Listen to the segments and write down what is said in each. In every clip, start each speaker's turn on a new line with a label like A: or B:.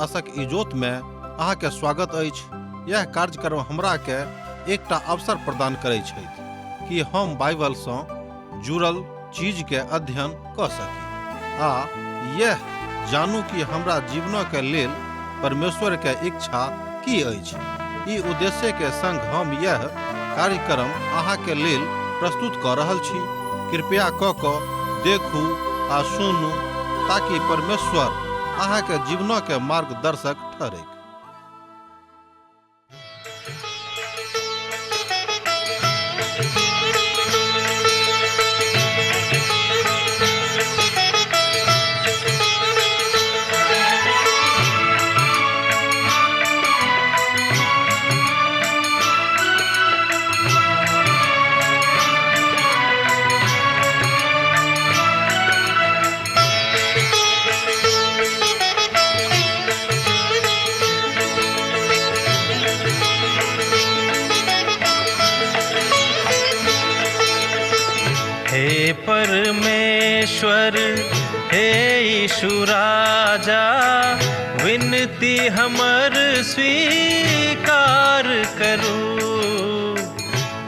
A: आशक इजोत में अहाँ के स्वागत अछि। यह कार्यक्रम हमरा के एकटा अवसर प्रदान करैत छथि कि हम बाइबल सँ जुड़ल चीज के अध्ययन क सकी आ यह जानू कि हमरा जीवन के लेल परमेश्वर के इच्छा की अछि। ई उद्देश्य के संग हम यह कार्यक्रम अहाँ के लेल प्रस्तुत क रहल छी। कृपया क देखू आ सुनू ताकि परमेश्वर अहाँ के जीवन के मार्गदर्शक ठहरे।
B: हे परमेश्वर हे यीशु राजा, विनती हमर स्वीकार करू।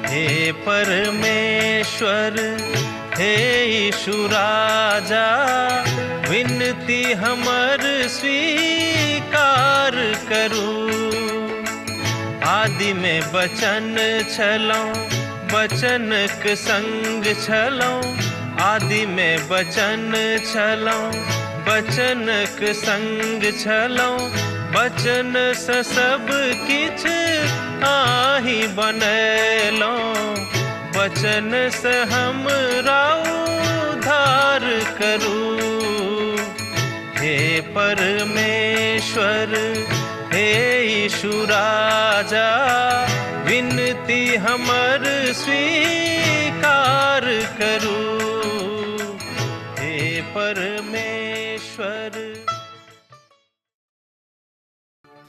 B: हे परमेश्वर हे यीशु राजा, विनती हमर स्वीकार करू। आदि में वचन छलौं, वचनक संग छलौं। आदि में वचन छलौं, वचनक संग छलौं। वचन सँ सब किछ आहि बनैलौं। वचन सँ हमरा उद्धार करू। हे परमेश्वर हे यीशु राजा, विनती हमर स्वीकार करू। हे परमेश्वर।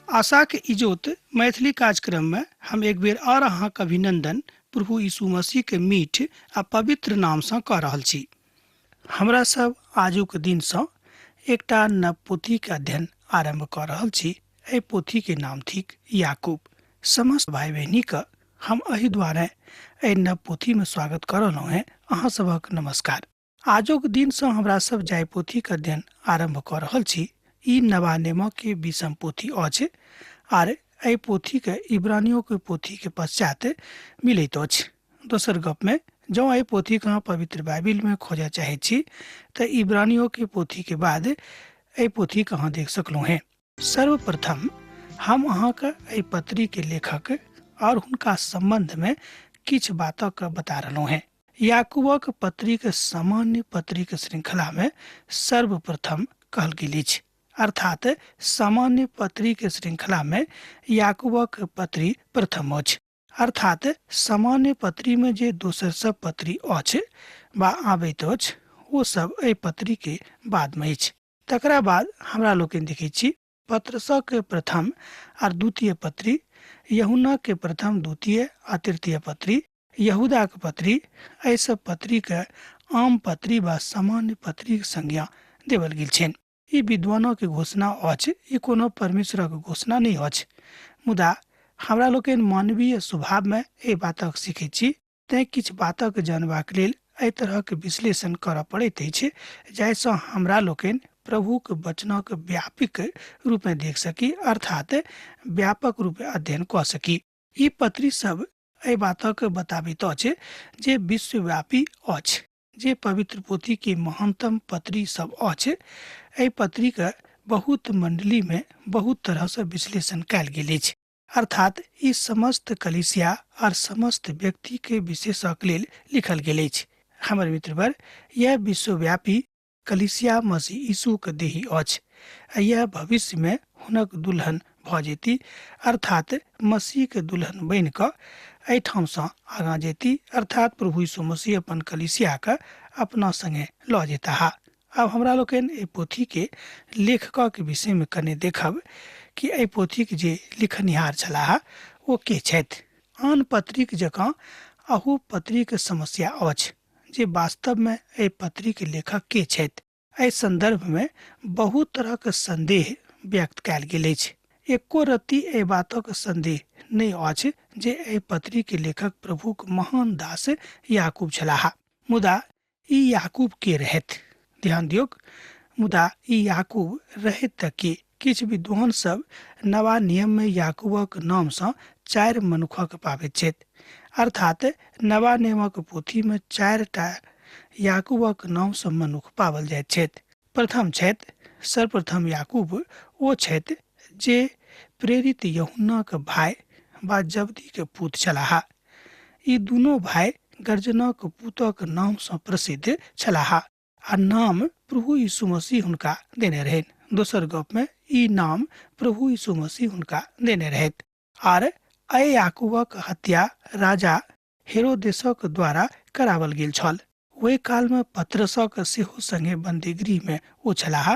C: आशा के इजोत मैथिली कार्यक्रम में हम एक बेर और अहाँक अभिनंदन प्रभु यीशु मसीह के मीठ आ पवित्र नाम सँ कऽ रहल छी। हमरा सब आजुक दिन सँ एकटा नव पोथी के अध्ययन आरंभ कऽ रहल छी। एहि पोथी के नाम थिक याकूब। समस्त भाई बहिनी का हम एहि द्वारे एहि नव पोथी में स्वागत कर रहलहुँ हैं। अहाँ सबक नमस्कार। आजुक दिन सँ हमरा सब जाय पोथी के अध्ययन आरंभ कऽ रहल छी। ई नवा नेमा के 20 पोथी अछि आर एहि पोथी के इब्रानियों के पोथी के पश्चात मिलैत अछि। दोसर गप में जँ एहि पोथी के अहाँ पवित्र बाइबिल में खोजऽ चाहे छी तऽ इब्रानियों के पोथी के बाद एहि पोथी के अहाँ देख सकलहुँ हैं। सर्वप्रथम हम अहाँके एहि पत्री के लेखक और हुनका संबंध में किछ बातक बता रहलहुँ हैं। याकूबक पत्री के सामान्य पत्री के श्रृंखला में सर्वप्रथम कहल गेल अछि, अर्थात सामान्य पत्री के श्रृंखला में याकूबक पत्री प्रथम अछि। अर्थात सामान्य पत्री में जे दोसर सब पत्री अछि वा आबैत अछि वो सब एहि पत्री के बाद में अछि। तकरा बाद हमरा लोकनि देखै छी पत्रसक के प्रथम और द्वितीय पत्री, यूहन्ना के प्रथम द्वितीय आ तृतीय पत्री, यहूदा के पत्री। एहि सब पत्री के आम पत्री वा सामान्य पत्री के संज्ञा देवल गेल छनि। ई विद्वानों के घोषणा अछि, ई कोनो परमेश्वरक घोषणा नहीं अछि। मुदा हमरा लोकनि मानवीय स्वभाव में एहि बातक सीखै छी, तैं किछ बातक जानबाक लेल एहि तरहक विश्लेषण करऽ पड़ैत अछि जाहिसँ हमरा लोकनि प्रभु के वचनक व्यापक रूप में देख सकी, अर्थात व्यापक रूप में अध्ययन कऽ सकी। ई पत्री सब एहि बातक बताबैत अछि जे विश्वव्यापी अछि, जे पवित्र पोथी के महानतम पत्री सब अछि। एहि पत्री के बहुत मंडली में बहुत तरह से विश्लेषण कयल गेल अछि, अर्थात ई समस्त कलीसिया और समस्त व्यक्ति के विशेषक लेल लिखल गेल अछि। हमर मित्रवर, यह विश्वव्यापी कलीसिया मसीह यीशु के देही अछि। यह भविष्य में हुनक दुल्हन भऽ जेती, अर्थात मसीह के दुल्हन बनि कऽ एहिठाम सँ आगाँ जेती, अर्थात प्रभु यीशु मसीह अपन कलीसिया के अपना संगे लऽ जेताह। अब हमरा लोकनि एहि पोथी के लेखक के विषय में कने देखब कि एहि पोथी के जे लिखनिहार छलाह ओ के छथि। आन पत्रीक जकाँ अहू पत्रीक समस्या अछि जे वास्तव में एहि पत्री के लेखक के छथि। एहि संदर्भ में बहुत तरह के संदेह व्यक्त कयल गेल अछि। एको रत्ती एहि बातक संदेह नहि अछि जे एहि पत्री के लेखक प्रभुक महान दास याकूब छलाह। मुदा ई याकूब के रहथि? ध्यान दियौक, मुदा ई याकूब रहथि त के? किछु विद्वान सब नवा नियम में याकूबक नाम सँ 4 मनुखक पाबैत छथि, अर्थात नवा नियमक पोथी में 4 टा याकूबक नाम सँ मनुख पावल जाइत छथि। प्रथम छथि, सर्वप्रथम याकूब ओ छथि जे प्रेरित यूहन्नाक भाई वा जब्दी के पुत छलाह। ई दुनू भाई गर्जनक पुतक नाम सँ प्रसिद्ध छलाह आ नाम प्रभु यीशु मसीह हुनका देने रहनि। दोसर गप में ई नाम प्रभु यीशु मसीह हुनका देने रहथि। आर अय याकूबक हत्या राजा हेरोदेसक द्वारा करावल गेल छल। ओहि काल में पतरसक सेहो संगे बंदीगृह में ओ छलाह,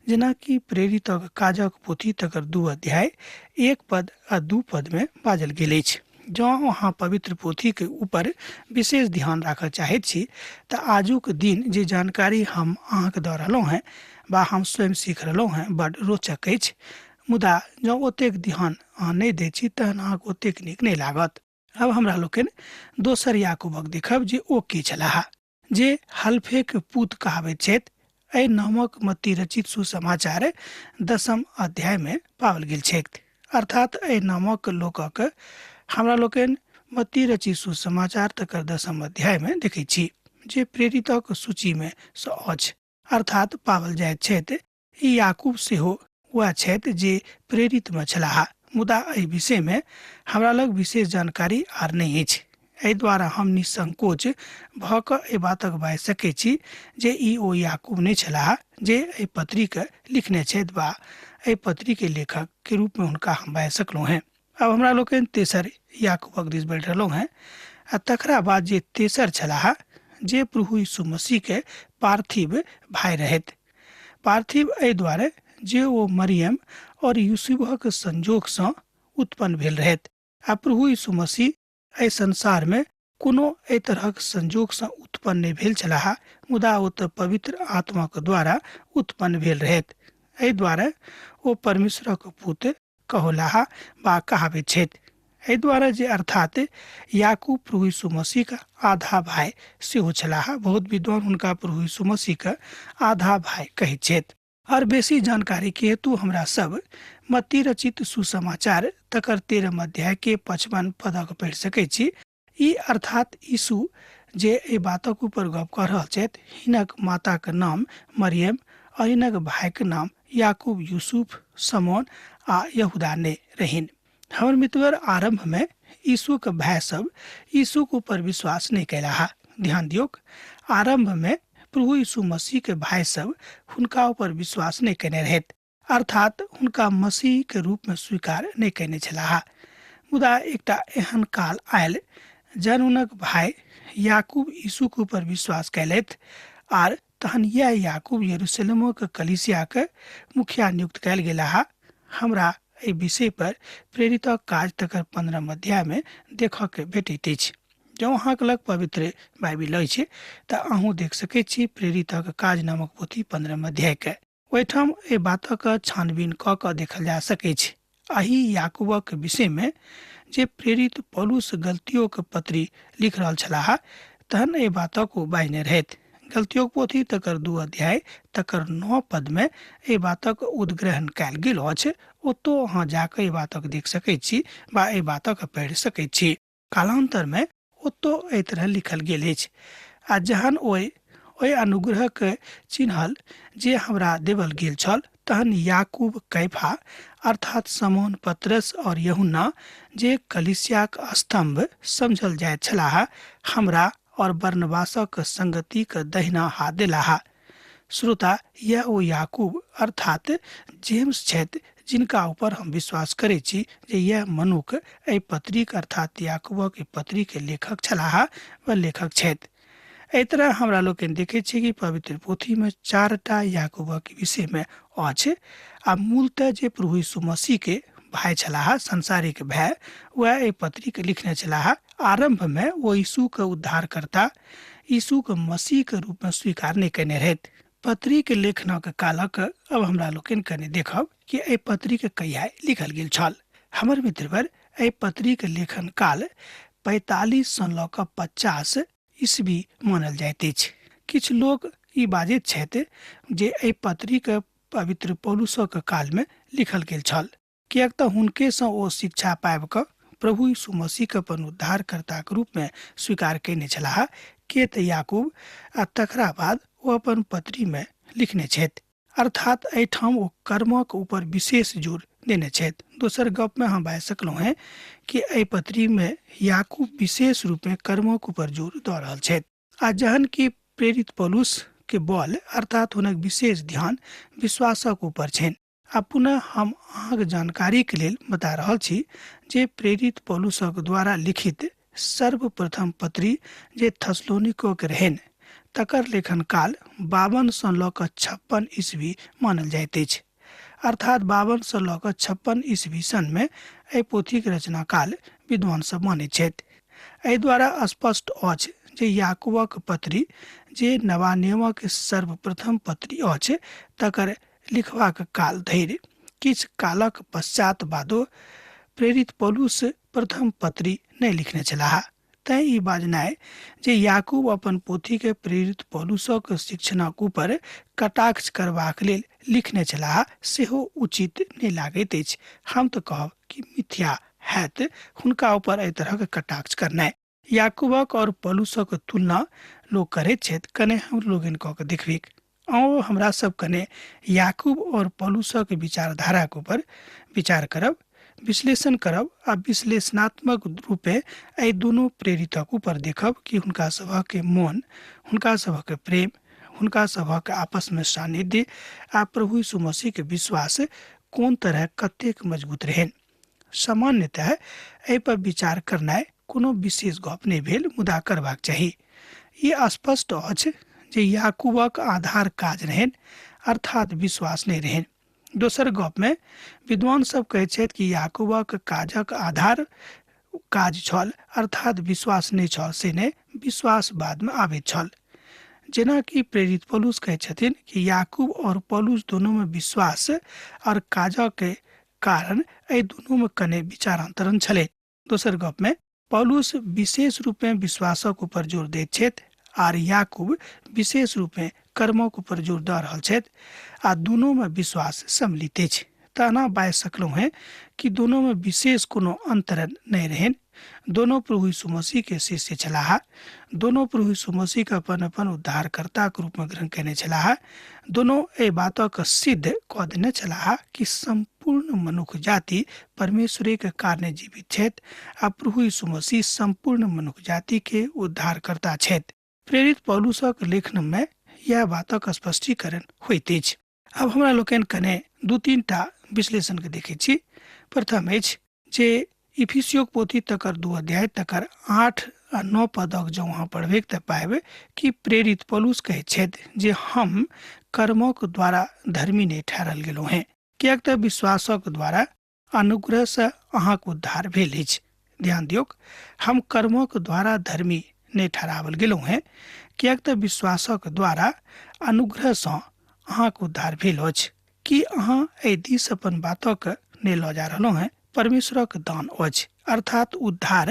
C: जेनाकि प्रेरितक काजक पोथी तकर 2 अध्याय 1 पद आ 2 पद में बाजल गेल अछि। जँ अहाँ पवित्र पोथी के ऊपर विशेष ध्यान राखऽ चाहैत छी तऽ आजुक दिन जे जानकारी हम अहाँके दऽ रहलहुँ हैं बा हम स्वयं सीख रहलहुँ हैं बड रोचक अछि। मुदा जँ ओतेक ध्यान अहाँ नहि दै छी तहन अहाँके ओतेक नीक नहि लागत। अब हमरा लोकनि दोसर याकूबक देखब जे ओ के छलाह, जे हल्फे के पुत कहाबैत छथि। एहि नामक मत्ती रचित सुसमाचार 10 अध्याय में पावल गेल छथि, अर्थात एहि नामक लोकक हमरा लोकनि मत्ती रचित सुसमाचार तकर 10 अध्याय में देखै छी जे प्रेरितक सूची में सँ अछि, अर्थात पावल जाइत छथि। ई याकूब सेहो वह छथि जे प्रेरित में छलाह, मुदा एहि विषय में हमरा लग विशेष जानकारी आर नहि अछि। एहि द्वारा हम निसंकोच भऽ कऽ एहि बातक बाजि सकैत छी जे ई ओ याकूब नहि छलाह जे एहि पत्री के लिखने छथि वा एहि पत्री के लेखक के रूप में हुनका हम बाजि सकलहुँ हैं। अब हमरा लोकनि तेसर याकूबक दिस बढ़ि रहलहुँ हैं। आ तकरा बाद जे तेसर छलाह जे प्रभु यीशु मसीह के पार्थिव भाई रहथि। पार्थिव एहि दुआरे जे ओ मरियम और यूसुफक संजोग सँ उत्पन्न भेल रहथि आ प्रभु यीशु मसीह एहि संसार में कोनो एहि तरहक संजोग सँ उत्पन्न नहि भेल छलाह, मुदा ओ तऽ पवित्र आत्माक द्वारा उत्पन्न भेल रहथि। एहि दुआरे ओ परमेश्वरक पुत्र कहोलाह वा कहाबैत छथि। एहि दुआरे जे अर्थात याकूब प्रभु यीशु मसीह का आधा भाई सेहो छलाह। बहुत विद्वान हुनका प्रभु यीशु मसीह का आधा भाई कहैत छथि। और बेसी जानकारी के हेतु हमरा सब मत्ती रचित सुसमाचार तकर 13 अध्याय के 55 पदक पढ़ि सकैत छी। ई अर्थात यीशु जे एहि बातक ऊपर गप कऽ रहल छथि, हिनक माता के नाम मरियम और हिनक भाई के नाम याकूब, यूसुफ, समौन आ यहूदा ने रहिन। हमर मित्रवर आरंभ में यीशु के भाई सब यीशु के ऊपर विश्वास नहीं कैलाहा। ध्यान दियोक, आरंभ में प्रभु यीशु मसीह के भाई सब हुनका ऊपर विश्वास नहीं कैने रहथि, अर्थात हुनका मसीह के रूप में स्वीकार नहीं कैने छलाह। मुदा एकटा एहन काल आयल जन हुनक भाई याकूब यीशु के ऊपर विश्वास कैलथि आर तहन यह याकूब यरूशलेम के कलीसिया के मुखिया नियुक्त कैल गेलाह। हमरा एहि विषय पर प्रेरितक काज तकर 15 अध्याय में देखऽ के भेटैत अछि। जँ अहाँके लग पवित्र बाइबिल अछि तऽ अहूँ देख सकैत छी प्रेरितक काज नामक पोथी 15 अध्याय के। ओहिठाम एहि बातक छानबीन कऽ कऽ देखल जा सकैत छै। एहि याकूबक विषय में जे प्रेरित पौलुस गलतियों के पत्री लिख रहल छलाह, तहन एहि बातक ओ बाजने रहथि। गलतियों पोथी तकर 2 अध्याय तकर 9 पद में एहि बातक उद्ग्रहण कयल गेल अछि। ओतौ अहाँ जाके एहि बातक देख सकैत छी वा एहि बातक पढ़ि सकैत छी। कालांतर में ओतौ एहि तरह लिखल गेल अछि, आ जहन ओहि अनुग्रह के चिन्हल जे हमरा देवल गेल छल, तहन याकूब, कैफा अर्थात समौन, पतरस और यूहन्ना जे कलीसियाक स्तंभ समझल जाइत छलाह, हमरा और बरनबासक संगति के दहिना हाथ देलाह। श्रोता, यह ओ याकूब अर्थात जेम्स छथि जिनका ऊपर हम विश्वास करै छी जे यह मनुख एहि पत्रिक अर्थात याकूबक पत्री के लेखक छलाह व लेखक छथि। एहि तरह हमरा लोकनि देखै छी कि पवित्र पोथी में 4टा याकूबक विषय में अछि। आ मूलतः जे प्रभु यीशु मसीह के भाई छलाह, संसारिक भाई, वह एहि पत्री के लिखने छलाह। आरंभ में वो यीशु के उद्धारकर्ता, यीशु के मसीह के रूप में स्वीकार नहीं करने रहथि। पत्री के लेखनक कालक अब हमरा लोकनि कने देखब कि एहि पत्री के कहिया लिखल गेल छल। हमर मित्रवर, एहि पत्री के लेखन काल 45 सँ लऽ कऽ 50 ईस्वी मानल जाइत अछि। किछु लोग ई बाजैत छथि जे एहि पत्री के पवित्र पौलुसक काल में लिखल गेल छल, किएक तऽ हुनके सँ ओ शिक्षा पाबि कऽ प्रभु यीशु मसीह के अपन उद्धारकर्ता के रूप में स्वीकार कयने छलाह। के तऽ याकूब आ तकरा बाद ओ अपन पत्री में लिखने छथि, अर्थात एहिठाम ओ कर्मक ऊपर विशेष जोर देने छथि। दोसर गप में हम बाजि सकलहुँ हैं कि एहि पत्री में याकूब विशेष रूप में कर्मक ऊपर जोर दऽ रहल छथि, आ जहन कि प्रेरित पौलुस के बल अर्थात हुनक विशेष ध्यान विश्वासक ऊपर छनि। आ पुनः हम अहाँक जानकारी के लेल बता रहल छी जे प्रेरित पौलुसक द्वारा लिखित सर्वप्रथम पत्री जे थस्सलुनीको के रहनि, तकर लेखन काल 52 सँ लऽ कऽ 56 ईस्वी मानल जाइत अछि। अर्थात 52 सँ लऽ कऽ 56 ईस्वी सन में एहि पोथीक रचना काल विद्वान सब मानैत छथि। एहि द्वारा स्पष्ट अछि जे याकूबक पत्री जे नवा नियमक सर्वप्रथम पत्री अछि, तकर लिखबाक काल धरि किछु कालक पश्चात बादो प्रेरित पौलुस प्रथम पत्री नहीं लिखने छलाह। तैं ई बाजनाइ जे याकूब अपन पोथी के प्रेरित पौलुसक शिक्षणक ऊपर कटाक्ष करबाक लेल लिखने छलाह सेहो उचित नहीं लागैत अछि। हम तऽ कहब कि मिथ्या हैत हुनका ऊपर एहि तरहक कटाक्ष करनाइ। याकूबक और पौलुसक तुलना लोग करैत छथि, कने हम लोगन कऽ के देखबिक। आओ हमरा सब कने याकूब और पौलुसक विचारधारा के ऊपर विचार करब, विश्लेषण करब आ विश्लेषणात्मक रूपे एहि दुनू प्रेरितक ऊपर देखब कि हुनका सभक के मन, हुनका सभक प्रेम, हुनका सभक आपस में सानिध्य आ प्रभु यीशु मसीह के विश्वास कोन तरह कतेक मजबूत रहन। सामान्यतः एहि पर विचार करनाइ कोनो विशेष गप नहीं भेल, मुदा करबाक चाही। ये स्पष्ट अछि जे याकूबक आधार काज रहन, अर्थात विश्वास नहीं रहन। दोसर गप में विद्वान सब कहैत छथि कि याकूबक काजक आधार काज छल, अर्थात विश्वास नहीं छल से नहीं, विश्वास बाद में आबैत छल। जेना कि प्रेरित पौलुस कहैत छथिन कि याकूब और पौलुस दोनों में विश्वास और काजक के कारण एहि दोनों में कने विचारांतरण छलै। दोसर गप में पौलुस विशेष रूप में विश्वासक ऊपर जोर दैत छथि और याकूब विशेष रूप में कर्मक ऊपर जोर दऽ रहल छथि, आ दोनों में विश्वास सम्मिलित अछि। तना बाजि सकलहुँ हैं कि दोनों में विशेष कोनो अंतर नहीं रहन। दोनों प्रभु यीशु मसीह के शिष्य छलाह, दोनों प्रभु यीशु मसीह के अपन अपन उद्धारकर्ता के रूप में ग्रहण करने छलाह। दोनों ए बातक सिद्ध कऽ देने छलाह कि संपूर्ण मनुष्य जाति परमेश्वर के कारणे जीवित छथि आ प्रभु यीशु मसीह संपूर्ण मनुष्य जाति के उद्धारकर्ता छथि। प्रेरित पौलुसक लेखन में यह बातक स्पष्टीकरण होइत अछि। अब हमरा लोकनि कने 2-3 विश्लेषण के देखै छी। प्रथम अछि जे इफिसियोक पोथी तकर 2 अध्याय तकर 8 आ 9 पदक जो वहाँ पढ़बे तऽ पाएबे कि प्रेरित पौलुस कहैत छथि जे हम कर्मक द्वारा धर्मी नहीं ठहरल गेलहुँ हैं, किएक तऽ विश्वासक द्वारा अनुग्रह से अहाँक उद्धार भेल अछि। ध्यान दियौक, हम कर्मक द्वारा धर्मी नहीं ठहरावल गेलहुँ हैं, किएक तऽ विश्वासक द्वारा अनुग्रह सँ अहाँक उद्धार भेल अछि। कि अहाँ एहि दिस अपन बातक नहि लऽ जा रहलहुँ हैं? परमेश्वरक दान अछि, अर्थात उद्धार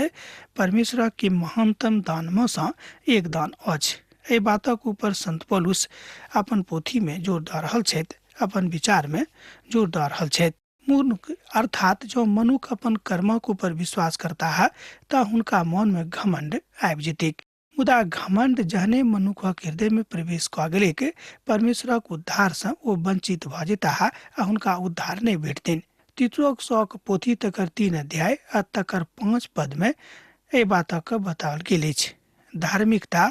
C: परमेश्वर के महानतम दान में सँ एक दान अछि। एहि बातक ऊपर संत पौलुस अपन पोथी में जोर दऽ रहल छथि, अपन विचार में जोर दऽ रहल छथि। मूर्ख अर्थात जो मनुष्य अपन कर्मक ऊपर विश्वास करता है तऽ हुनका मन में घमंड आबि जेतैक। मुदा घमंड जहने मनुष्यक हृदय में प्रवेश कऽ गेलैक, परमेश्वरक उद्धार से ओ वंचित भऽ जेता है आ हुनका उद्धार नहीं भेटतनि। तीतुक शौक पोथी तकर 3 अध्याय आ तकर 5 पद में एहि बातक बताओल गेल अछि। धार्मिकता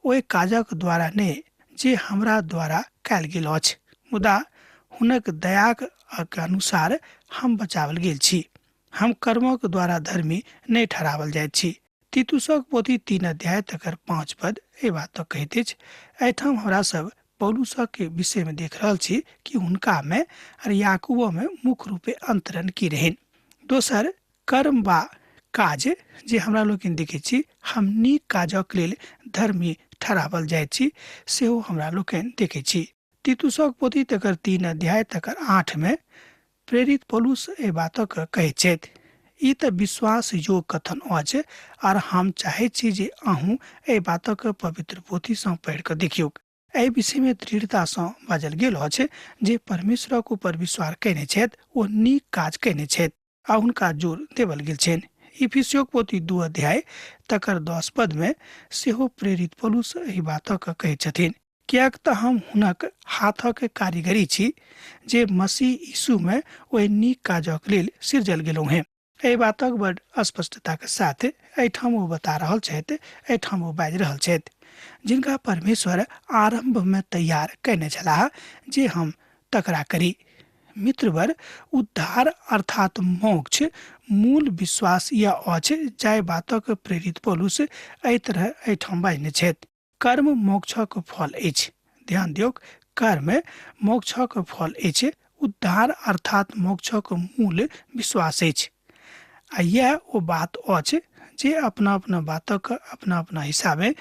C: ओहि काजक द्वारा नहि जे हमरा द्वारा कयल गेल अछि, मुदा हुनक दयाक अनुसार हम बचावल गेल छी। हम कर्मक द्वारा धर्मी नहीं ठहरावल जाइत छी। तीतुसक पोथी 3 अध्याय तकर 5 पद एहि बात कहैत अछि। एहिठाम हमरा सब पौलुसक के विषय में देख रहल छी कि हुनका में और याकूबो में मुख्य रूपे अंतरण की रहन। दोसर कर्म वा काज जे हमरा लोकनि देखै छी, हम नीक काजक लेल धर्मी ठहरावल जाइत छी सेहो हमरा लोकनि देखै छी। तीतुसक पोथी तकर 3 अध्याय तकर 8 में प्रेरित पौलुस ए बातक कहै छथि। ई तऽ विश्वास योग्य कथन अछि और हम चाहे छी जे अहूँ ए बातक पवित्र पोथी सँ पढ़ि कऽ देखियौ। एहि विषय में दृढ़ता सँ बाजल गेल अछि जे परमेश्वरक ऊपर विश्वास कयने छथि ओ नीक काज कयने छथि आ हुनका जोर देवल गेल छनि। इफिसियोक पोथी 2 अध्याय तकर 10 पद में सेहो प्रेरित पौलुस एहि बातक कहै छथिन। कियाक तऽ हम हुनक हाथक कारीगरी छी जे मसीह यीशु में ओहि नीक काजक लेल सृजल गेलहुँ हैं। एहि बातक बड़ स्पष्टता के साथ एहिठाम ओ बता रहल छथि, एहिठाम ओ बाजि रहल छथि जिनका परमेश्वर आरंभ में तैयार कयने छलाह जे हम तकरा करी। मित्रवर, उद्धार अर्थात मोक्ष मूल विश्वास यह अछि जाय बातक प्रेरित पौलुस एहि तरह एहिठाम बाजने छथि। कर्म मोक्षक फल अछि। ध्यान दियौ, कर्म मोक्षक फल अछि। उद्धार अर्थात मोक्षक मूल विश्वास अछि। आ यह वो बात अछि जे अपना अपना बातक अपना अपना हिसाबे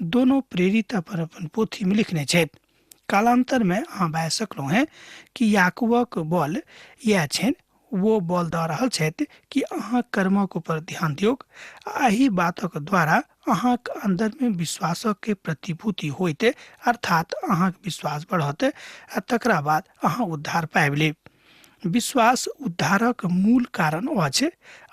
C: दोनों प्रेरित अपन अपन पोथी में लिखने छथि। कालांतर में अहाँ बाजि सकलहुँ हैं कि याकूबक बल यह छनि, वो बल दऽ रहल छथि कि अहाँ कर्मक ऊपर ध्यान दियौ। एहि बातक द्वारा अहाँक अंदर में विश्वासक के प्रतिभूति होइत अर्थात अहाँक विश्वास बढ़त आ तकरा बाद अहाँ उद्धार पाबि लेब। विश्वास उद्धारक मूल कारण अछि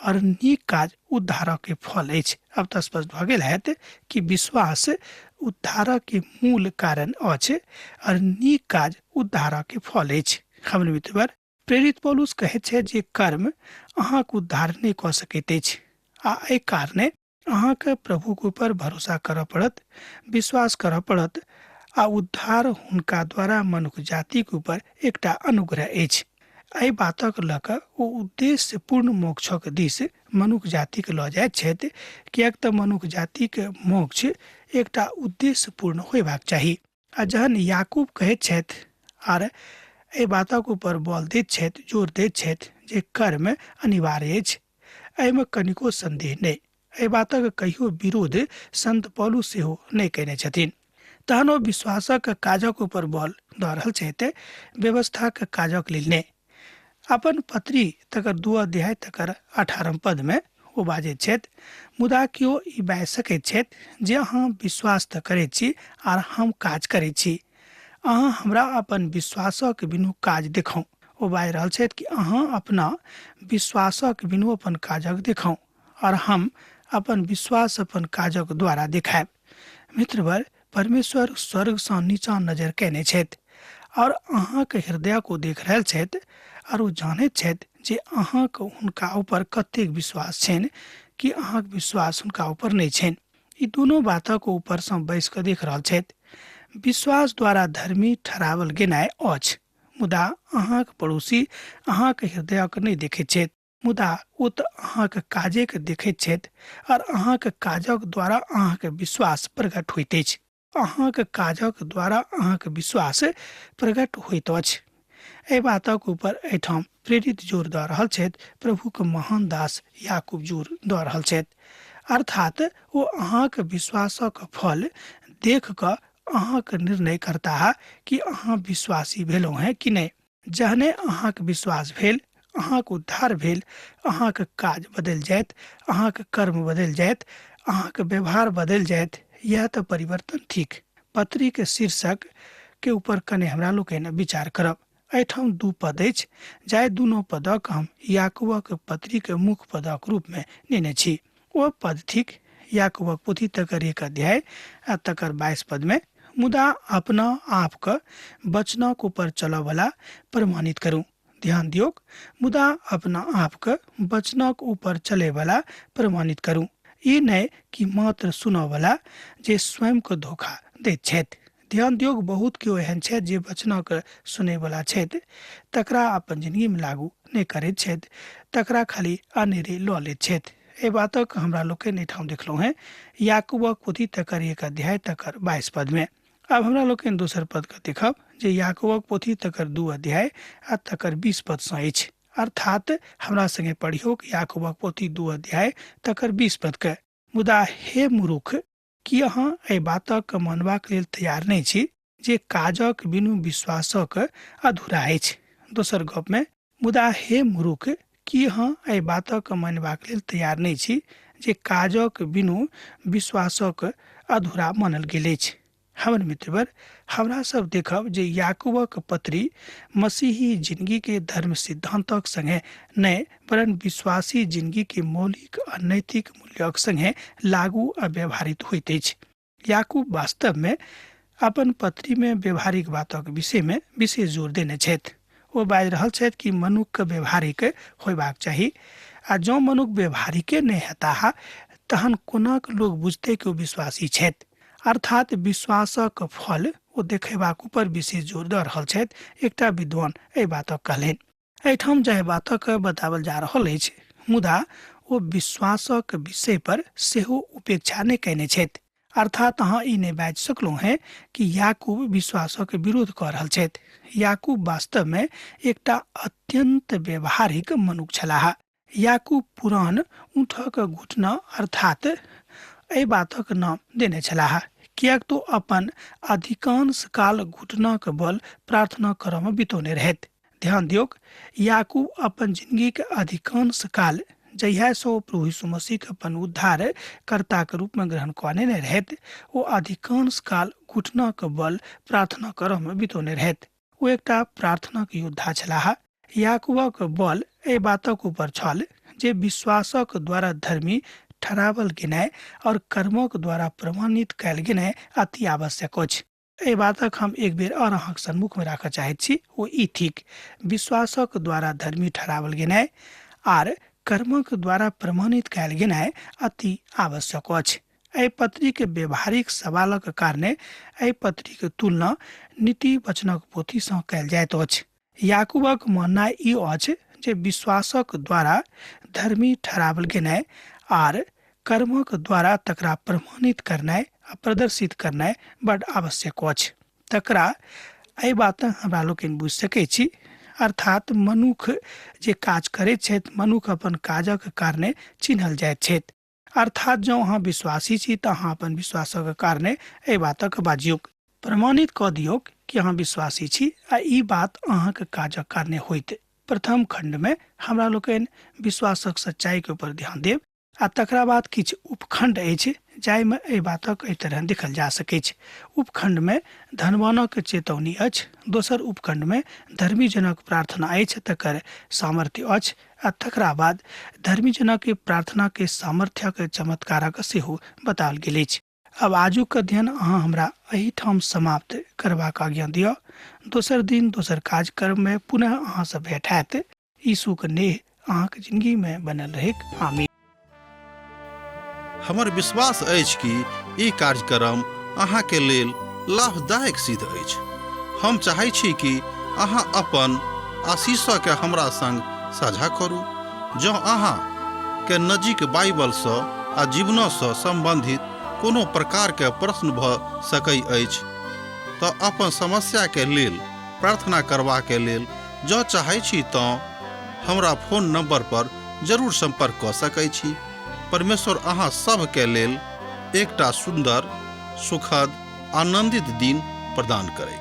C: और नीक काज उद्धारक के फल अछि। अब तऽ स्पष्ट भऽ गेल हैत कि विश्वास उद्धारक के मूल कारण अछि और नीक काज उद्धारक के फल अछि। हमर मित्रवर, प्रेरित पौलुस कहैत छै जे कर्म अहाँक उद्धार नहि कऽ सकैत अछि आ एहि कारणे अहाँके प्रभुक ऊपर भरोसा करऽ पड़त, विश्वास करऽ पड़त आ उद्धार हुनका द्वारा मनुष्य जातिक ऊपर एकटा अनुग्रह अछि। एहि बातक लऽ कऽ ओ उद्देश्य पूर्ण मोक्षक दिस मनुष्य जाति के लऽ जाइत छथि, कियाक तऽ मनुष्य जाति के मोक्ष एकटा उद्देश्य पूर्ण होयबाक चाही। आ जहन याकूब कहैत छथि आर एहि बातक ऊपर बल दैत छथि, जोर दैत छथि जे कर्म अनिवार्य अछि, एहिमे कनिको संदेह नहि। एहि बातक कहियो विरोध संत पौलुस सेहो नहि कयने छथिन। तहन ओ विश्वासक काजक ऊपर बल दऽ रहल छथि, व्यवस्थाक काजक लेल नहि। अपन पत्री तकर 2 अध्याय तकर 18 पद में ओ बाजैत छथि, मुदा कियो ई बाजि सकैत छथि जे अहाँ विश्वास तऽ करैत छी आर हम काज करैत छी, अहाँ हमरा अपन विश्वासक बिनु काज देखाउ। ओ बाजि रहल छथि कि अहाँ अपना विश्वासक बिनु अपन काजक देखाउ और हम अपन विश्वास अपन काजक द्वारा देखायब। मित्रवर, परमेश्वर स्वर्ग सँ नीचा नजर कयने छथि और अहाँके हृदय को देख रहल छथि और ओ जानैत छथि जे अहाँके हुनका ऊपर कतेक विश्वास छनि कि अहाँके विश्वास हुनका ऊपर नहीं छनि। ई दोनों बातक ऊपर सँ बैस कऽ देख रहल छथि। विश्वास द्वारा धर्मी ठहरावल गेनाइ अछि, मुदा अहाँके पड़ोसी अहाँके हृदयक नहीं देखैत छथि, मुदा ओ तऽ अहाँके काजेके देखैत छथि और अहाँके काजक द्वारा अहाँके विश्वास प्रकट होइत अछि। अहाँके काजक द्वारा अहाँके विश्वास प्रकट होइत अछि। एहि बातक ऊपर एहिठाम प्रेरित जोर दऽ रहल छथि, प्रभुके महान दास याकूब जोर दऽ रहल छथि, अर्थात ओ अहाँके विश्वासक फल देख कऽ अहाँके निर्णय करता है कि अहाँ विश्वासी भेलहुँ हैं कि नहीं। जहने अहाँके विश्वास भेल, अहाँके उद्धार भेल, अहाँके काज बदलि जायत, अहाँके कर्म बदलि जायत, अहाँके व्यवहार बदलि जायत। यह तो परिवर्तन थिक। पत्री के शीर्षक के ऊपर कने हमरा लोकनि विचार करब। एहिठाम 2 पद अछि, जाय दुनू पदक हम याकूबक पत्री के मुख्य पदक रूप में लेने छी। ओ पद थिक याकूबक पोथी तकर 1 अध्याय आ तकर 22 पद में, मुदा अपना आप क वचनक ऊपर चलऽ वाला प्रमाणित करूं। ध्यान दियौ, मुदा अपना आप क वचनक ऊपर चले वाला प्रमाणित करूं। ई नहीं कि मात्र सुनऽ वाला जे स्वयं को धोखा दैत छथि। ध्यान दियौ, बहुत केओ एहन छथि जे वचनक सुनै वाला छथि, तकरा अपन जिंदगी में लागू नहीं करैत छथि, तकरा खाली अनेरे लऽ लैत छथि। एहि बातक हमरा लोकनि एहिठाम देखलहुँ हैं याकूबक पोथी तकर 1 अध्याय तकर 22 पद में। अब हमरा लोकनि दोसर पद के देखब जे याकूबक पोथी तकर 2 अध्याय आ तकर 20 पद सँ अछि, अर्थात हमरा संगे पढ़ियौ याकूबक पोथी 2 अध्याय तकर 20 पद के। मुदा हे मूर्ख, कि अहाँ एहि बातक मानबाक लेल तैयार नहीं छी जे काजक बिनु विश्वासक अधूरा अछि। दोसर गप में मुदा हे मूर्ख, की अहाँ एहि बातक मानबाक लेल तैयार नहीं छी जे काजक बिनु विश्वासक अधूरा मानल गेल अछि। हमर मित्रवर, हमरा सब देखब जे याकूबक पत्री मसीही जिंदगी के धर्म सिद्धांतक संगे नहीं वरन विश्वासी जिंदगी के मौलिक आ नैतिक मूल्यक संगे लागू आ व्यवहारित होइत अछि। याकूब वास्तव में अपन पत्री में व्यवहारिक बातक विषय में विशेष जोर देने छथि। ओ बाजि रहल छथि कि मनुख व्यवहारिक होयबाक चाही, आ जँ मनुख व्यवहारिके नहीं हेताह तहन कोना लोग बुझते कि ओ विश्वासी छथि। अर्थात विश्वासक फल ओ देखेबाक ऊपर विशेष जोर दऽ रहल छथि। एकटा विद्वान एहि बातक कहलनि। एहिठाम जाहि बातक बतावल जा रहल अछि, मुदा ओ विश्वासक विषय पर सेहो उपेक्षा नहि कयने छथि। अर्थात अहाँ ई नहीं बाजि सकलहुँ हैं कि याकूब विश्वासक विरोध कऽ रहल छथि। याकूब वास्तव में एकटा अत्यंत व्यवहारिक मनुष्य छलाह। याकूब पुरान ऊँटक घुटना अर्थात एहि बातक नाम देने छलाह, कियाक तो अपन अधिकांश काल घुटनाक बल प्रार्थना करऽ में बितौने रहथि। ध्यान दियौक, याकूब अपन जिंदगी के अधिकांश काल जहिया से ओ प्रभु यीशु मसीह के अपन उद्धार कर्ता के रूप में ग्रहण कने रहथि, ओ अधिकांश काल घुटनाक बल प्रार्थना करऽ में बितौने रहथि। ओ एकटा प्रार्थनाक योद्धा छलाह। याकूबक बल एहि बातक ऊपर छल जे विश्वासक द्वारा धर्मी ठहरावल गेनाइ और कर्मक द्वारा प्रमाणित कयल गेनाइ अति आवश्यक अछि। एहि बातक हम एक बेर और अहाँक सम्मुख में राखऽ चाहैत छी। ओ ई थिक, विश्वासक द्वारा धर्मी ठहरावल गेनाइ आर कर्मक द्वारा प्रमाणित कयल गेनाइ अति आवश्यक अछि। एहि पत्री के व्यवहारिक सवालक कारणे एहि पत्री के तुलना नीति वचनक पोथी सँ कयल जाइत अछि। याकूबक माननाइ ई अछि जे विश्वासक द्वारा धर्मी ठहरावल गेनाइ आर कर्मक द्वारा तकरा प्रमाणित करनाइ आ प्रदर्शित करनाइ बड आवश्यक अछि। तकरा एहि बात हमरा लोकनि बुझि सकै छी। अर्थात मनुख जे काज करैत छथि, मनुख अपन काजक कारणे चिन्हल जाइत छथि। अर्थात जँ अहाँ विश्वासी छी तऽ अहाँ अपन विश्वासक कारणे एहि बातक बाजियौक, प्रमाणित कऽ दियौक कि अहाँ विश्वासी छी, आ ई बात अहाँक काजक कारणे होइत। प्रथम खंड में हमरा लोकनि विश्वासक सच्चाई के ऊपर ध्यान देब, आ तकरा बाद किछु उपखंड अछि जाहि में एहि बातक एहि तरह देखल जा सकैत छै। उपखंड में धनवानक चेतौनी अछि, दोसर उपखंड में धर्मी जनक प्रार्थना अछि तकर सामर्थ्य अछि, आ तकरा बाद धर्मी जनक के प्रार्थना के सामर्थ्यक चमत्कारक सेहो बताओल गेल अछि। अब आजुक अध्ययन अहाँ हमरा एहिठाम समाप्त करबाक आज्ञा दिअ। दोसर दिन दोसर कार्यक्रम में पुनः अहाँ सब भेट हैत। यीशुक नेह अहाँक जिंदगी में बनल रहेक। आमीन।
A: हमर विश्वास अछि कि ई कार्यक्रम अहाँ के लेल लाभदायक सिद्ध अछि। हम चाहै छी कि अहाँ अपन आशीषक के हमरा संग साझा करू। जँ अहाँ के नजीक बाइबल सँ आ जीवन सँ संबंधित कोनो प्रकार के प्रश्न भऽ सकै अछि तऽ अपन समस्या के लेल प्रार्थना करबा के लेल जँ चाहै छी तऽ हमरा फोन नंबर पर जरूर संपर्क कऽ सकै छी। परमेश्वर अहाँ सब के लेल एकटा सुंदर, सुखद, आनंदित दिन प्रदान करे।